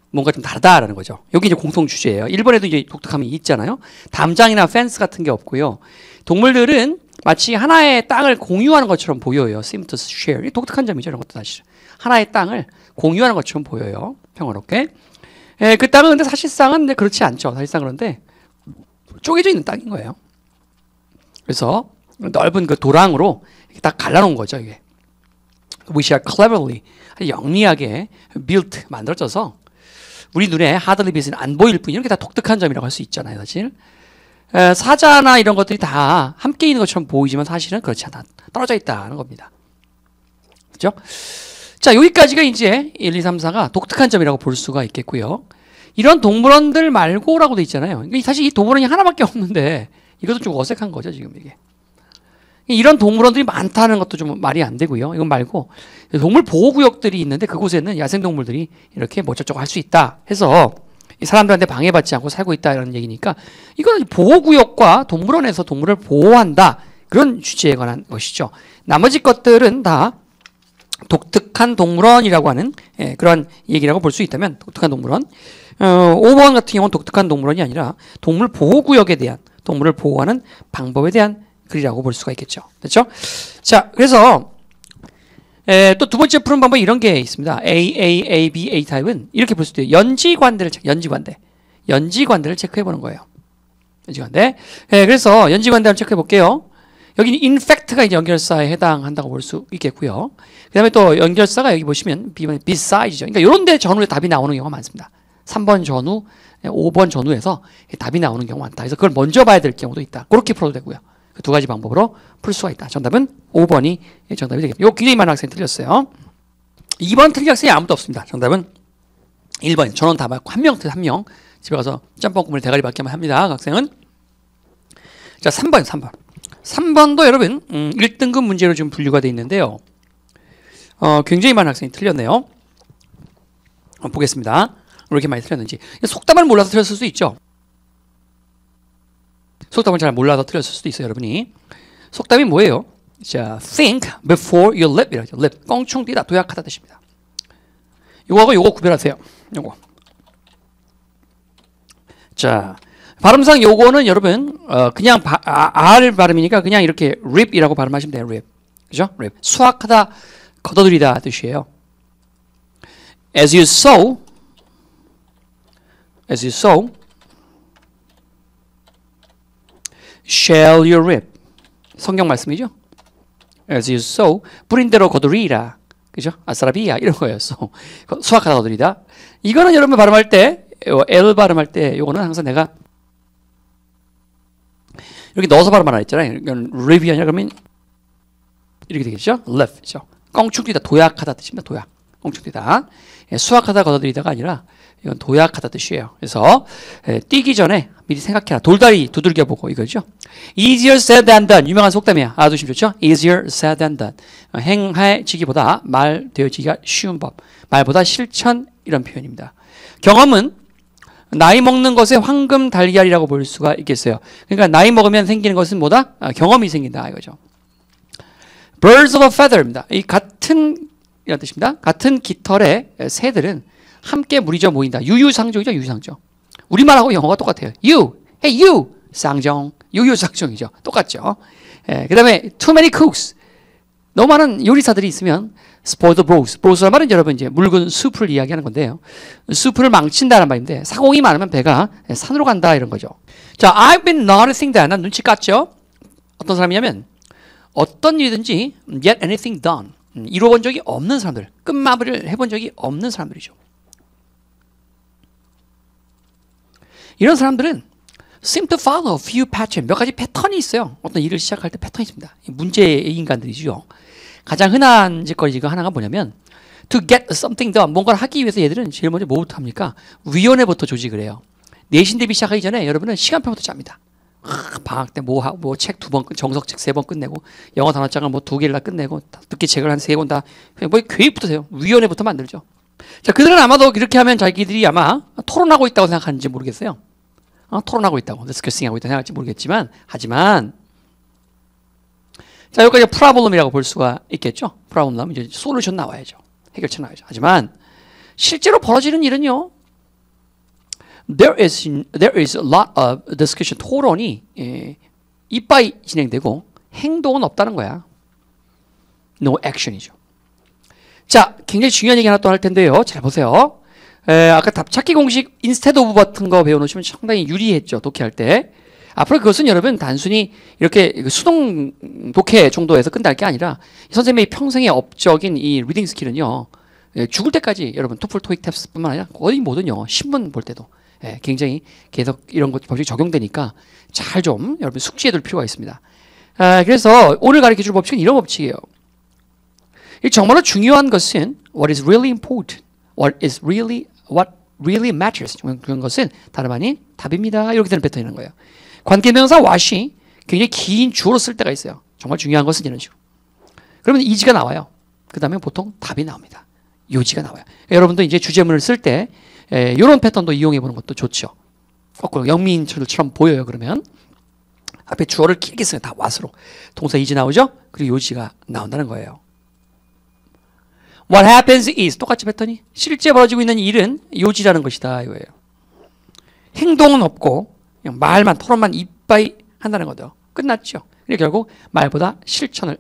뭔가 좀 다르다라는 거죠. 여기 이제 공통 주제예요. 일본에도 이제 독특함이 있잖아요. 담장이나 펜스 같은 게 없고요. 동물들은 마치 하나의 땅을 공유하는 것처럼 보여요. seem to share. 독특한 점이죠. 이런 것도 사실. 하나의 땅을 공유하는 것처럼 보여요. 평화롭게. 예, 그 땅은 근데 사실상은 근데 그렇지 않죠. 사실상 그런데 쪼개져 있는 땅인 거예요. 그래서 넓은 그 도랑으로 딱 갈라놓은 거죠. 이게. which are cleverly, 영리하게 built, 만들어져서 우리 눈에 hardly visible, 안 보일 뿐 이렇게 다 독특한 점이라고 할 수 있잖아요. 사실. 사자나 이런 것들이 다 함께 있는 것처럼 보이지만 사실은 그렇지 않다. 떨어져 있다는 겁니다. 그렇죠? 자, 여기까지가 이제 1, 2, 3, 4가 독특한 점이라고 볼 수가 있겠고요. 이런 동물원들 말고라고 돼 있잖아요. 사실 이 동물원이 하나밖에 없는데 이것도 좀 어색한 거죠, 지금 이게. 이런 동물원들이 많다는 것도 좀 말이 안 되고요. 이건 말고 동물 보호구역들이 있는데 그곳에는 야생동물들이 이렇게 뭐저쩌고 할 수 있다 해서 사람들한테 방해받지 않고 살고 있다 이런 얘기니까 이거는 보호구역과 동물원에서 동물을 보호한다 그런 주제에 관한 것이죠. 나머지 것들은 다 독특한 동물원이라고 하는 그런 얘기라고 볼 수 있다면 독특한 동물원 5번 같은 경우는 독특한 동물원이 아니라 동물 보호구역에 대한 동물을 보호하는 방법에 대한 글이라고 볼 수가 있겠죠. 됐죠? 자, 그래서 또 두 번째 푸는 방법이 이런 게 있습니다. A 타입은 이렇게 볼 수도 있어요. 연지관대를 체크해 보는 거예요. 연지관대. 그래서 연지관대를 체크해 볼게요. 여기는 in fact가 이제 연결사에 해당한다고 볼 수 있겠고요. 그 다음에 또 연결사가 여기 보시면 beside죠. 그러니까 이런 데 전후에 답이 나오는 경우가 많습니다. 3번 전후, 5번 전후에서 답이 나오는 경우가 많다. 그래서 그걸 먼저 봐야 될 경우도 있다. 그렇게 풀어도 되고요. 그 두 가지 방법으로 풀 수가 있다. 정답은 5번이 정답이 되겠습니다. 이거 굉장히 많은 학생이 틀렸어요. 2번 틀린 학생이 아무도 없습니다. 정답은 1번. 전원 다 맞고 한 명 집에 가서 짬뽕 국물 대가리 받기만 합니다. 그 학생은. 자, 3번. 3번도 여러분 1등급 문제로 좀 분류가 되어 있는데요. 굉장히 많은 학생이 틀렸네요. 보겠습니다. 왜 이렇게 많이 틀렸는지. 속담을 몰라서 틀렸을 수 있죠. 속담을 잘 몰라서 틀렸을 수도 있어요, 여러분이. 속담이 뭐예요? 자, think before you leap 이라죠. leap. 껑충 뛰다, 도약하다 뜻입니다. 요거하고 요거 구별하세요. 요거. 자, 발음상 요거는 여러분 그냥 R 발음이니까 그냥 이렇게 rip이라고 발음하시면 돼요. rip. 그죠? rip. 수확하다, 걷어들이다 뜻이에요. As you sow shall you reap. 성경 말씀이죠. As you sow, 뿌린 대로 거두리라. 그죠? 아싸라비야 이런 거예요. So, 수확하다 거두리다. 이거는 여러분 발음할 때, L 발음할 때, 요거는 항상 내가 이렇게 넣어서 발음하라 했잖아요. 이건 reap이 아니라 그러면 이렇게 되겠죠? left죠. 껑충 뛰다, 도약하다 뜻입니다. 도약. 껑충 뛰다. 수확하다 거두리다가 아니라 이건 도약하다 뜻이에요. 그래서 뛰기 전에 미리 생각해라. 돌다리 두들겨 보고 이거죠. Easier said than done. 유명한 속담이야. 알아두시면 좋죠. Easier said than done. 행해지기보다 말되어지기가 쉬운 법. 말보다 실천 이런 표현입니다. 경험은 나이 먹는 것의 황금 달걀이라고 볼 수가 있겠어요. 그러니까 나이 먹으면 생기는 것은 뭐다? 경험이 생긴다 이거죠. Birds of a feather입니다. 이 같은 이런 뜻입니다. 같은 깃털의 새들은 함께 무리져 모인다. 유유상종이죠. 유유상종. 우리말하고 영어가 똑같아요. You, hey you, 쌍종, 유유상종이죠. 똑같죠. 그 다음에 too many cooks. 너무 많은 요리사들이 있으면 spoil the broth. broth란 말은 여러분 이제 묽은 수프를 이야기하는 건데요. 수프를 망친다는 말인데 사공이 많으면 배가 산으로 간다 이런 거죠. 자, I've been noticing that. 난 눈치 깠죠. 어떤 사람이냐면 어떤 일이든지 yet anything done. 이루어본 적이 없는 사람들. 끝마무리를 해본 적이 없는 사람들이죠. 이런 사람들은 seem to follow a few patterns. 몇 가지 패턴이 있어요. 어떤 일을 시작할 때 패턴이 있습니다. 문제의 인간들이죠. 가장 흔한 짓거리가 하나가 뭐냐면 to get something done. 뭔가를 하기 위해서 얘들은 제일 먼저 뭐부터 합니까? 위원회부터 조직을 해요. 내신 대비 시작하기 전에 여러분은 시간표부터 짭니다. 방학 때 뭐 책 2번, 정석책 3번 끝내고 영어 단어장을 뭐 2개를 다 끝내고 듣기 책을 한 3권 다 뭐 교육부터 해요. 위원회부터 만들죠. 자, 그들은 아마도 이렇게 하면 자기들이 아마 토론하고 있다고 생각하는지 모르겠어요. 토론하고 있다고, 디스커싱하고 있다고 생각할지 모르겠지만, 하지만 자, 여기까지 프로블럼이라고 볼 수가 있겠죠. 프로블럼 이제 솔루션 나와야죠. 해결책 나와야죠. 하지만 실제로 벌어지는 일은요. There is a lot of discussion. 토론이 이빠이 진행되고 행동은 없다는 거야. No action이죠. 자, 굉장히 중요한 얘기 하나 또 할 텐데요. 잘 보세요. 아까 답찾기 공식 instead of 같은 거 배워놓으시면 상당히 유리했죠. 독해할 때. 앞으로 그것은 여러분 단순히 이렇게 수동 독해 정도에서 끝날 게 아니라 선생님의 평생의 업적인 이 리딩 스킬은요. 죽을 때까지 여러분 토플, 토익, 탭스뿐만 아니라 어디 뭐든요. 신문 볼 때도 굉장히 계속 이런 것 법칙이 적용되니까 잘 좀 여러분 숙지해둘 필요가 있습니다. 그래서 오늘 가르쳐줄 법칙은 이런 법칙이에요. 정말로 중요한 것은 what is really important, what really matters. 중요한 것은 다름 아닌 답입니다. 이렇게 되는 패턴이라는 거예요. 관계명사 what이 굉장히 긴 주어로 쓸 때가 있어요. 정말 중요한 것은 이런 식으로. 그러면 이지가 나와요. 그 다음에 보통 답이 나옵니다. 요지가 나와요. 그러니까 여러분도 이제 주제문을 쓸 때 이런 패턴도 이용해 보는 것도 좋죠. 거꾸로 영민처럼 보여요. 그러면 앞에 주어를 길게 써요. 다 what으로. 동사 이지 나오죠? 그리고 요지가 나온다는 거예요. What happens is 똑같이 패턴이 실제 벌어지고 있는 일은 요지라는 것이다 이거예요. 행동은 없고 그냥 말만 토론만 이빠이 한다는 거죠. 끝났죠. 그래서 결국 말보다 실천을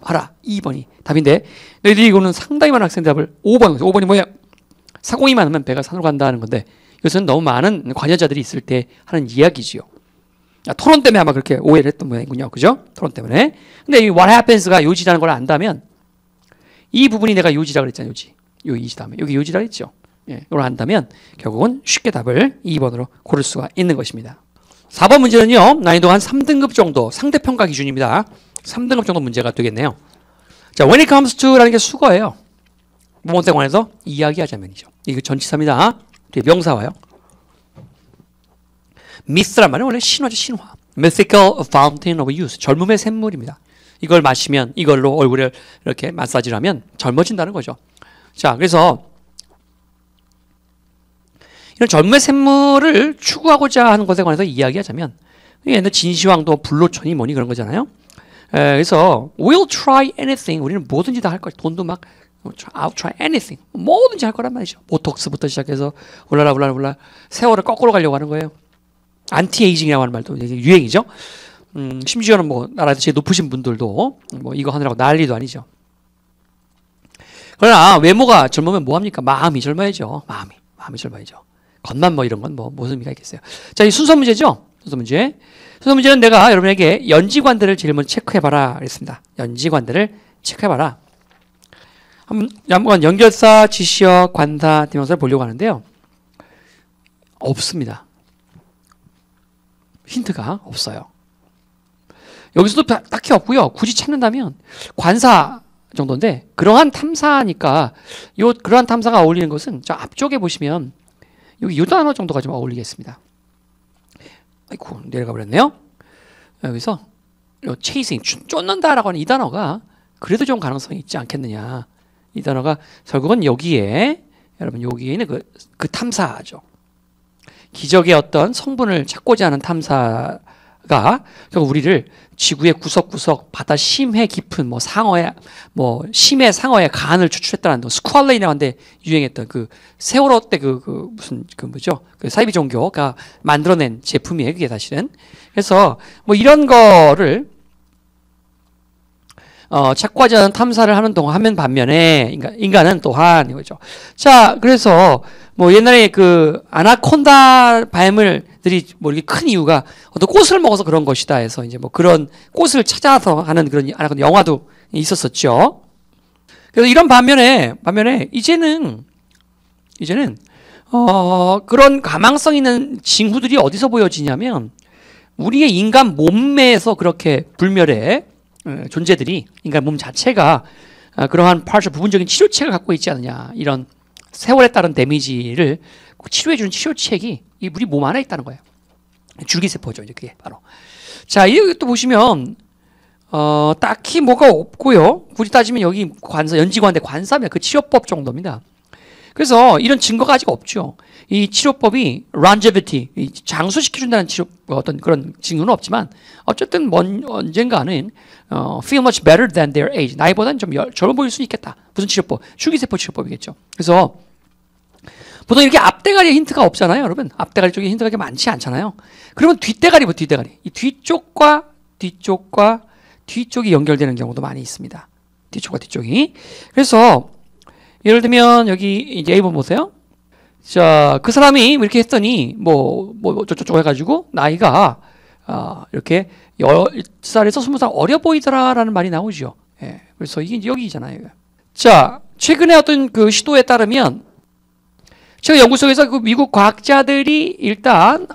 하라. 2번이 답인데 너희들이 이거는 상당히 많은 학생들 답을 5번이 뭐야? 사공이 많으면 배가 산으로 간다는 건데 이것은 너무 많은 관여자들이 있을 때 하는 이야기지요. 토론 때문에 아마 그렇게 오해를 했던 모양이군요. 그죠? 토론 때문에. 근데 이 what happens가 요지라는 걸 안다면 이 부분이 내가 요지라 그랬잖아요. 요지. 요 이지 다음에 여기 요지라 했죠. 이걸 안다면 결국은 쉽게 답을 2번으로 고를 수가 있는 것입니다. 4번 문제는요. 난이도가 한 3등급 정도 상대평가 기준입니다. 3등급 정도 문제가 되겠네요. 자, when it comes to라는 게 수거예요. 모범생 관해서 이야기하자면이죠. 이거 전치사입니다. 뒤에 명사 와요. 미스란 말은 원래 신화죠. 신화. mythical fountain of youth. 젊음의 샘물입니다. 이걸 마시면 이걸로 얼굴에 이렇게 마사지를 하면 젊어진다는 거죠. 자, 그래서 이런 젊음의 샘물을 추구하고자 하는 것에 관해서 이야기하자면 옛날 진시황도 불로천이 뭐니 그런 거잖아요. 그래서 we'll try anything. 우리는 뭐든지 다 할 거야. 돈도 막 I'll try anything. 뭐든지 할 거란 말이죠. 보톡스부터 시작해서 올라라 세월을 거꾸로 가려고 하는 거예요. 안티에이징이라고 하는 말도 이제 유행이죠. 심지어는 뭐 나라에서 제일 높으신 분들도 뭐 이거 하느라고 난리도 아니죠. 그러나 외모가 젊으면 뭐 합니까? 마음이 젊어야죠. 마음이 젊어야죠. 겉만 뭐 이런 건 뭐 무슨 의미가 있겠어요. 자, 이 순서 문제죠. 순서 문제는 내가 여러분에게 연지관들을 제일 먼저 체크해봐라 그랬습니다. 연지관들을 체크해봐라. 한번 연결사, 지시어, 관사, 대명사를 보려고 하는데요. 없습니다. 힌트가 없어요. 여기서도 딱히 없고요. 굳이 찾는다면 관사 정도인데 그러한 탐사니까 그러한 탐사가 어울리는 것은 저 앞쪽에 보시면 여기 이 단어 정도가 좀 어울리겠습니다. 아이고 내려가 버렸네요. 여기서 요 chasing 쫓는다라고 하는 이 단어가 그래도 좀 가능성이 있지 않겠느냐. 이 단어가 결국은 여기에 여러분 여기에 있는 그 탐사죠. 기적의 어떤 성분을 찾고자 하는 탐사가 결국 우리를 지구의 구석구석 바다 심해 깊은 뭐 상어의 뭐 심해 상어의 간을 추출했다는 거 스쿠알레이라고 하는데 유행했던 그 세월호 때 무슨 뭐죠? 그 사이비 종교가 만들어낸 제품이에요. 그게 사실은. 그래서 뭐 이런 거를 찾고자 하는 탐사를 하는 반면에 인간은 또한 이거죠. 자, 그래서 뭐 옛날에 그 아나콘다 뱀들이 뭐 이렇게 큰 이유가 어떤 꽃을 먹어서 그런 것이다 해서 이제 뭐 그런 꽃을 찾아서 하는 그런 아나콘다 영화도 있었었죠. 그래서 이런 반면에 이제는 그런 가망성 있는 징후들이 어디서 보여지냐면 우리의 인간 몸에서 그렇게 불멸의 존재들이 인간 몸 자체가 그러한 부분적인 치료책을 갖고 있지 않느냐. 이런 세월에 따른 데미지를 치료해주는 치료책이 우리 몸 안에 있다는 거예요. 줄기세포죠. 이제 그게 바로. 자, 이것도 보시면 딱히 뭐가 없고요. 굳이 따지면 여기 연지관대 관사입니다. 그 치료법 정도입니다. 그래서 이런 증거가 아직 없죠. 이 치료법이 longevity, 장수시켜준다는 어떤 그런 증거는 없지만 어쨌든 언젠가는 feel much better than their age. 나이보다는 좀 젊어 보일 수 있겠다. 무슨 치료법? 줄기세포 치료법이겠죠. 그래서 보통 이렇게 앞대가리에 힌트가 없잖아요, 여러분. 앞대가리 쪽에 힌트가 그렇게 많지 않잖아요. 그러면 뒷대가리. 이 뒤쪽과 뒤쪽이 연결되는 경우도 많이 있습니다. 뒤쪽과 뒤쪽이. 그래서 예를 들면 여기 이제 A번 보세요. 자, 그 사람이 이렇게 했더니 뭐 저쪽 해가지고 나이가 이렇게 10살에서 20살 어려 보이더라라는 말이 나오죠. 예. 그래서 이게 이제 여기잖아요. 자, 최근에 어떤 그 시도에 따르면 제가 연구 속에서 그 미국 과학자들이 일단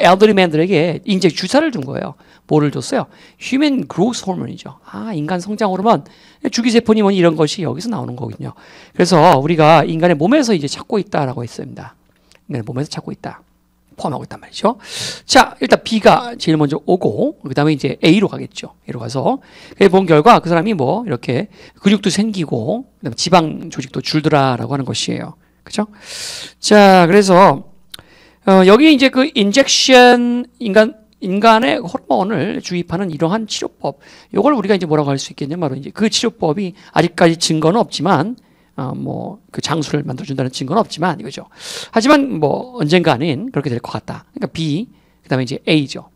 엘더리맨들에게 인제 주사를 준 거예요. 뭐를 줬어요? 휴먼 그로스 호르몬이죠. 인간 성장 호르몬, 주기세포니 뭐니 이런 것이 여기서 나오는 거거든요. 그래서 우리가 인간의 몸에서 이제 찾고 있다라고 했습니다. 인간의 몸에서 찾고 있다. 포함하고 있단 말이죠. 자, 일단 B가 제일 먼저 오고 그 다음에 이제 A로 가겠죠. A로 가서 본 결과 그 사람이 뭐 이렇게 근육도 생기고 그다음에 지방 조직도 줄더라라고 하는 것이에요. 그죠? 자, 그래서 여기 이제 그 인젝션 인간의 호르몬을 주입하는 이러한 치료법, 이걸 우리가 이제 뭐라고 할 수 있겠냐면 바로 이제 그 치료법이 아직까지 증거는 없지만 뭐 그 장수를 만들어준다는 증거는 없지만 이거죠. 하지만 뭐 언젠가는 그렇게 될 것 같다. 그러니까 B, 그다음에 이제 A죠.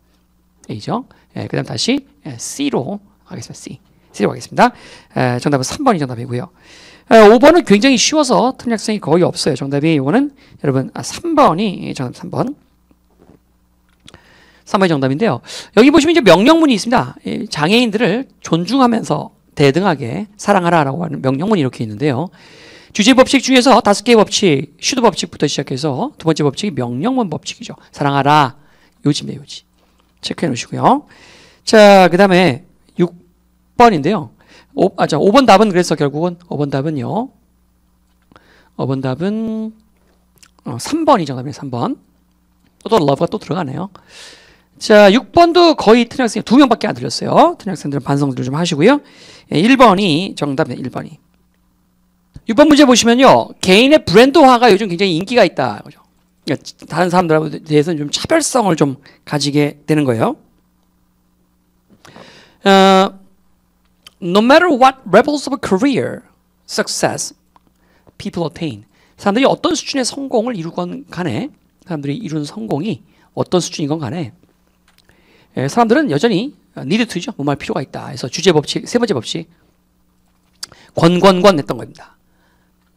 예, 그다음 다시 C로 하겠습니다. C로 하겠습니다. 정답은 3번이 정답이고요. 5번은 굉장히 쉬워서 틀림성이 거의 없어요. 정답이 이거는 여러분 3번이 정답 3번. 3번이 정답인데요. 여기 보시면 이제 명령문이 있습니다. 장애인들을 존중하면서 대등하게 사랑하라라고 하는 명령문이 이렇게 있는데요. 주제 법칙 중에서 5개의 법칙, 슈드 법칙부터 시작해서 두 번째 법칙이 명령문 법칙이죠. 사랑하라. 요지입니다. 요지. 체크해 놓으시고요. 자, 그 다음에 6번인데요. 5번 답은 그래서 결국은 5번 답은요. 5번 답은 3번이 정답이에요. 3번. 또 love가 또 들어가네요. 자, 6번도 거의 틀린 학생이 2명밖에 안 들렸어요. 틀린 학생들은 반성들을 좀 하시고요. 1번이 정답이네. 1번이. 6번 문제 보시면요. 개인의 브랜드화가 요즘 굉장히 인기가 있다. 그죠? 그러니까 다른 사람들에 대해서는 좀 차별성을 좀 가지게 되는 거예요. No matter what levels of career success people attain. 사람들이 어떤 수준의 성공을 이루건 간에 사람들이 이룬 성공이 어떤 수준인 건 간에 사람들은 여전히 need to죠. 뭐할 필요가 있다. 그래서 주제 법칙, 세 번째 법칙 권권권 했던 겁니다.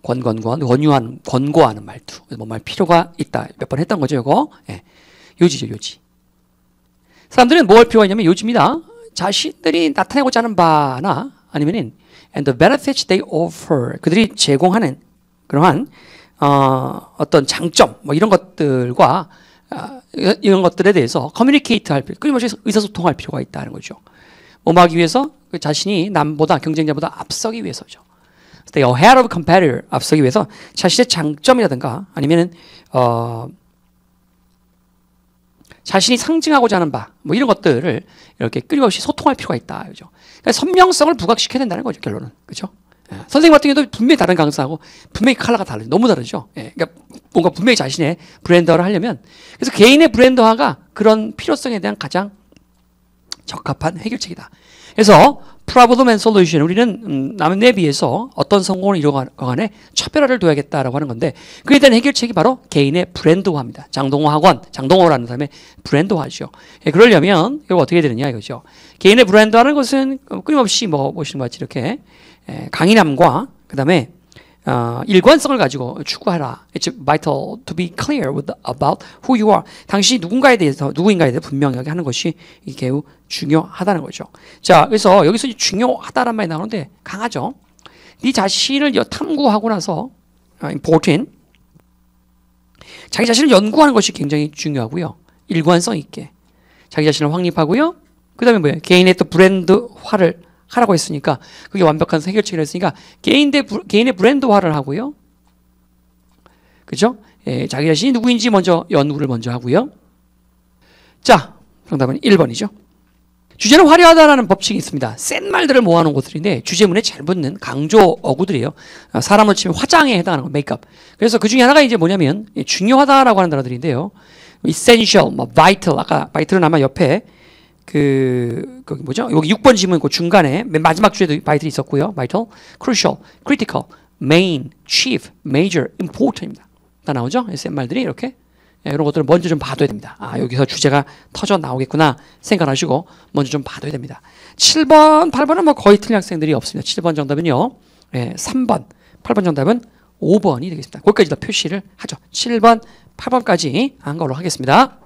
권권권, 권유한, 권고하는 말투. 뭐할 필요가 있다. 몇 번 했던 거죠, 이거. 예. 요지죠, 요지. 사람들은 뭐 할 필요가 있냐면 요지입니다. 자신들이 나타내고자 하는 바나 아니면은 and the benefits they offer. 그들이 제공하는 그러한 어떤 장점 뭐 이런 것들과 이런 것들에 대해서 커뮤니케이트 할 필요, 끊임없이 의사소통할 필요가 있다는 거죠. 뭐 하기 위해서 그 자신이 남보다 경쟁자보다 앞서기 위해서죠. Stay ahead of competitor, 앞서기 위해서 자신의 장점이라든가 아니면은 자신이 상징하고자 하는 바 뭐 이런 것들을 이렇게 끊임없이 소통할 필요가 있다. 그죠? 그러니까 선명성을 부각시켜야 된다는 거죠. 결론은. 그죠? 예. 선생님 같은 경우도 분명히 다른 강사하고 분명히 컬러가 다르죠. 너무 다르죠. 예. 그러니까 뭔가 분명히 자신의 브랜드화를 하려면 그래서 개인의 브랜드화가 그런 필요성에 대한 가장 적합한 해결책이다. 그래서 problem and solution 우리는 남에 비해서 어떤 성공을 이루어가간에 차별화를 둬야겠다라고 하는 건데 그에 대한 해결책이 바로 개인의 브랜드화입니다. 장동호 학원, 장동호라는 사람의 브랜드화죠. 예, 그러려면 이거 어떻게 되느냐 이거죠. 개인의 브랜드화라는 것은 끊임없이 뭐 보시는 것 같이 이렇게 강인함과 그 다음에 일관성을 가지고 추구하라. It's vital to be clear about who you are. 당신이 누군가에 대해서 분명하게 하는 것이 매우 중요하다는 거죠. 자, 그래서 여기서 중요하다란 말이 나오는데 강하죠. 네 자신을 탐구하고 나서 important. 자기 자신을 연구하는 것이 굉장히 중요하고요. 일관성 있게 자기 자신을 확립하고요. 그 다음에 뭐예요? 개인의 또 브랜드화를 하라고 했으니까 그게 완벽한 해결책이라 했으니까 개인의 브랜드화를 하고요. 그죠? 예, 자기 자신이 누구인지 먼저 연구를 먼저 하고요. 자, 정답은 1번이죠. 주제는 화려하다라는 법칙이 있습니다. 센 말들을 모아놓은 것들인데 주제문에 잘 붙는 강조 어구들이에요. 사람으로 치면 화장에 해당하는 거, 메이크업. 그래서 그 중에 하나가 이제 뭐냐면 중요하다라고 하는 단어들인데요. essential, 뭐 vital, 아까 vital은 아마 옆에 거기 뭐죠? 여기 6번 지문 그 중간에 맨 마지막 줄에도 바이틀이 있었고요. vital, crucial, critical, main, chief, major, important입니다. 다 나오죠? 센 말들이 이렇게 이런 것들을 먼저 좀 봐둬야 됩니다. 아, 여기서 주제가 터져 나오겠구나 생각하시고 먼저 좀 봐둬야 됩니다. 7번, 8번은 뭐 거의 틀린 학생들이 없습니다. 7번 정답은요. 3번, 8번 정답은 5번이 되겠습니다. 거기까지 다 표시를 하죠. 7번, 8번까지 한 걸로 하겠습니다.